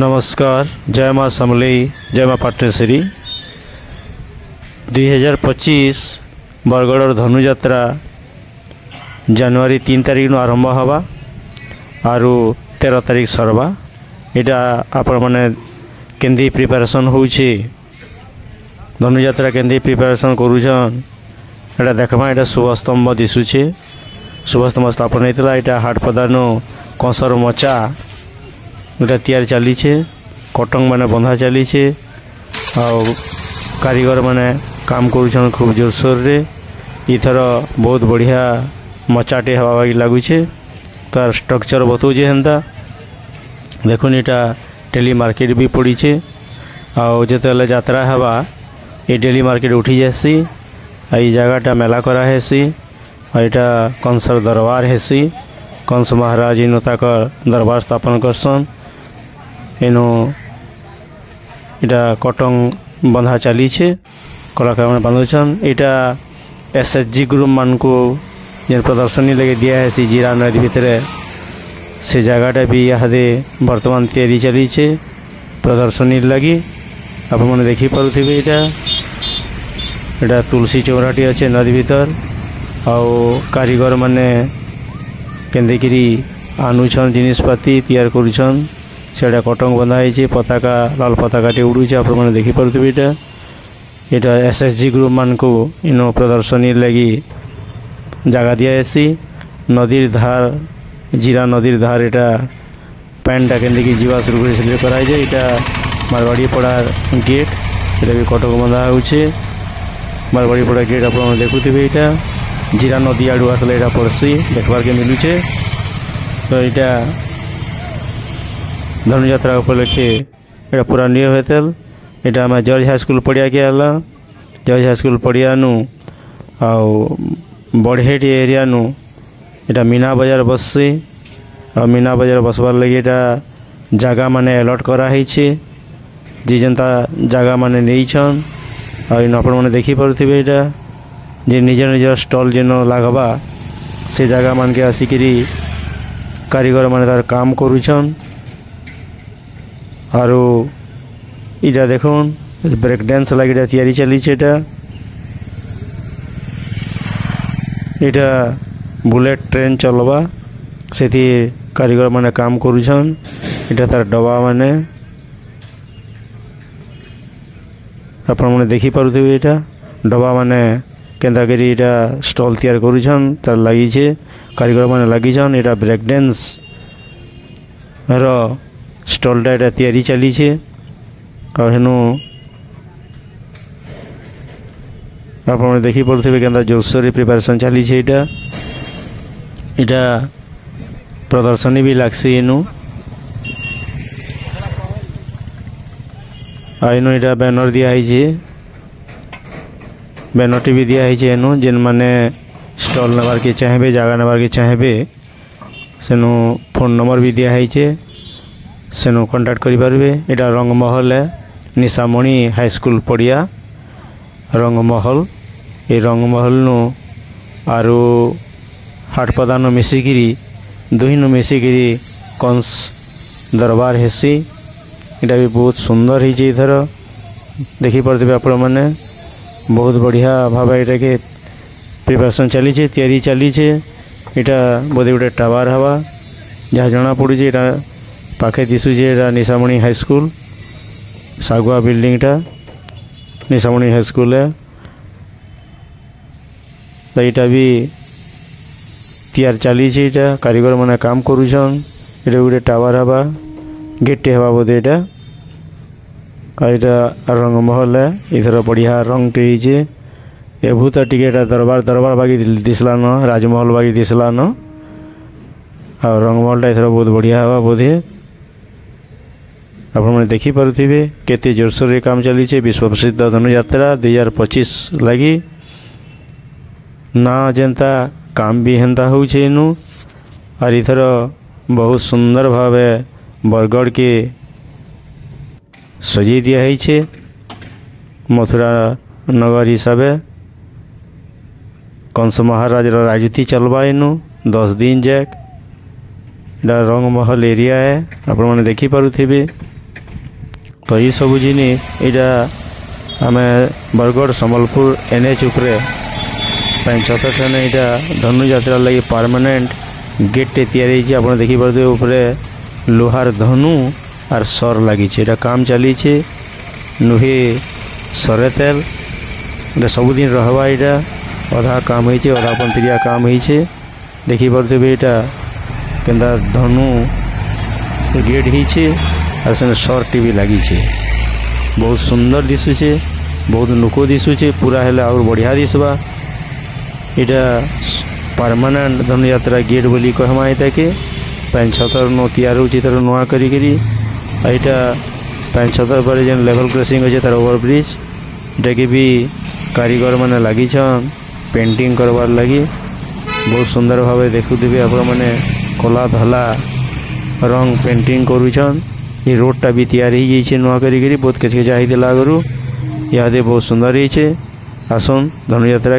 नमस्कार। जय माँ समलेई, जय माँ पाटनेश्वरी। 2025 बरगढ़ धनुयात्रा जनवरी 3 तारिख आरंभ हवा आरु 13 तारिख सरवा। यहाँ आपण मैंने केंदी प्रिपेरेसन होउछि धनुयात्रा केंदी प्रिपेरेसन करूछन एटा देखमा। एटा शुभस्तंभ दिशुचे। शुभस्तंभ स्थापन होता यहाँ हाट पदानु कंसर मचा गोटा तैयारी चली कटंग मैंने बंधा चली कारीगर मैंने काम करुछन खूब जोरसोर रे। इथर बहुत बढ़िया मचाटे हवा लगुचे। तार स्ट्रक्चर बताऊे हेन्ता देखुन। यहाँ डेली मार्केट भी पड़ी आते यात्रा हवा ये डेली मार्केट उठी जासी। ये जगहटा मेला करा हेसी। यहाँ कंसर दरबार हेसी। कंस महाराज इन ताकर दरबार स्थापन करसन। इनो इटा कटंग बंधा चली कलाकार मैंने बांधुछन। यहाँ एसएचजी ग्रुप मान को जेन प्रदर्शनी लगे दिया है सी जीरा नदी भितर से जगहटा भी यहाँ बर्तमान तैयारी चली प्रदर्शनी लगी। आप मैंने देखी पारे यहाँ तुलसी चौराटी अच्छे नदी भीतर आउ कारीगर मैंने केंदेकिरी आनुछन जिनिसपाती तैयार करुछन। सेटा कटंग बंधा है पताका लाल पताकाटे उड़ूचे। आप मैंने देखी पारे यहाँ एसएचजी ग्रुप मान को इनो प्रदर्शनी लगी जगह दियासी। नदीर धार जीरा नदीर धार यहाँ पैंटा के जीवा शुरू कराए। यहाँ मारवाड़ी पड़ा गेट यहाँ भी कटक बंधा हो मारवाड़ी पड़ा गेट आप देखुवे। यहाँ जीरा नदी आड़ू आसले यहाँ पड़सी देखबार के मिलूचे। तो यहाँ धनुयात्रा उपलक्षे यहाँ पूरा निय होतेल। यहाँ आम जज हाई स्कूल पड़िया के आला जज हाई स्कूल पड़िया नु आउ बढ़ेट एरिया नु यहाँ मीना बजार बससी। आ मीना बजार बसबार लगे यहाँ जगह माने अलॉट कराई जी जनता जगह माने नहींछन। इन आपण मैंने देखी पारे यहाँ जे निज निज स्टल जेन लगवा से जगह मान के आसिकी कारीगर माने तार काम करुछन। आरो इटा देखुन ब्रेक डांस लगे तैयारी चली। इटा बुलेट ट्रेन चलवा से कारीगर माने काम करुछन। इटा तार डबा माने आप देखी पारे यहाँ डबा माने केंदा करी यहाँ स्टल तैयार करुछन तार लगी कारीगर माने लगिछन। यहाँ ब्रेक डांस रो स्टलटा यहाँ तैयारी चली हेनु आप देखी पारे के जोरसोर प्रिपेरेसन चली। यहाँ प्रदर्शनी भी लगसी। इनु इनु यहाँ बैनर दिखाई बैनर भी दिखाई एनु जेन माने स्टल नबार के चाहे जगह नबार के चाहे सेनु फोन नंबर भी दिखाई सेनु कांटेक्ट करें। यहाँ रंगमहल है निशामणी हाई स्कूल पड़िया रंगमहल। ये रंगमहल नु आरु हाटपदान मिसिकी दुहीन मिसिकी कंस दरबार हेसी। यहाँ भी बहुत सुंदर है। इधर देखी पारे आप मैंने बहुत बढ़िया भाव यहाँ के प्रिपेरेसन चली तैयारी चली। यहाँ बोधे गोटे टावर हवा जहाँ जना पड़ी। यहाँ पाखे दिशुचे यहाँ निशामणी हाई स्कूल सागुआ बिल्डिंगटा निशामणी हाई स्कूल है। तो यहाँ भी तैयार चली यहाँ कारीगर मैंने काम करुछन। यहाँ गोटे टावर हवा गेटे हवा बोधे यहाँ रंगमहल है। इधर बढ़िया रंग टे ये भूत टिके दरबार दरबार बागी दिसला न राजमहल बागी दिसला न और रंगमहलटा इधर बहुत बढ़िया हवा बोधे आप देखी पारे केते जोरसोर काम चली विश्व प्रसिद्ध धनुयात्रा 2025 लगी ना जेनता काम भी हेन्ता होनु। और इधर बहुत सुंदर भाव बरगढ़ के सजी दिया है मथुरा नगर हिसाब कंस महाराज राजनीति चलवा इनु 10 दिन जाक। रंगमहल एरिया है आप देखी पारे तो ये सब जिनिस इटा आम बरगढ़ संबलपुर NH उपरे 75 ठाने इटा धनुयात्रा लगी परमानेंट गेटे तैयारी आप देखिपे उपरे लोहार धनु आर सर लगी काम चली नुहे सरे तेल सबुदिन रहबा इटा अधा काम होइछे अधा पंतरिया काम होइछे देखिपे इटा केन्दा धनु गेट होइछे आर से सर टीवी लगी बहुत सुंदर दिशुचे बहुत नुको दिशुचे पूरा हेले और बढ़िया दिसबा इटा परमानेंट धनुयात्रा गेट बोली कहमा के 75 नो तैयार होची तर नुआ करी एटा 75 पर जेन लेवल क्रॉसिंग होचे तार ओवरब्रिज इटा के भी कारीगर माने लगी पेंटिंग करवार लगी बहुत सुंदर भाव देखुवे आप मैंने कला धला रंग पेंटिंग करुछन ये रोडटा भी तैयार हो जाइए नुआ करी बहुत किच किचा होता आगु इहादे बहुत सुंदर होइछे आसन धनुयात्रा।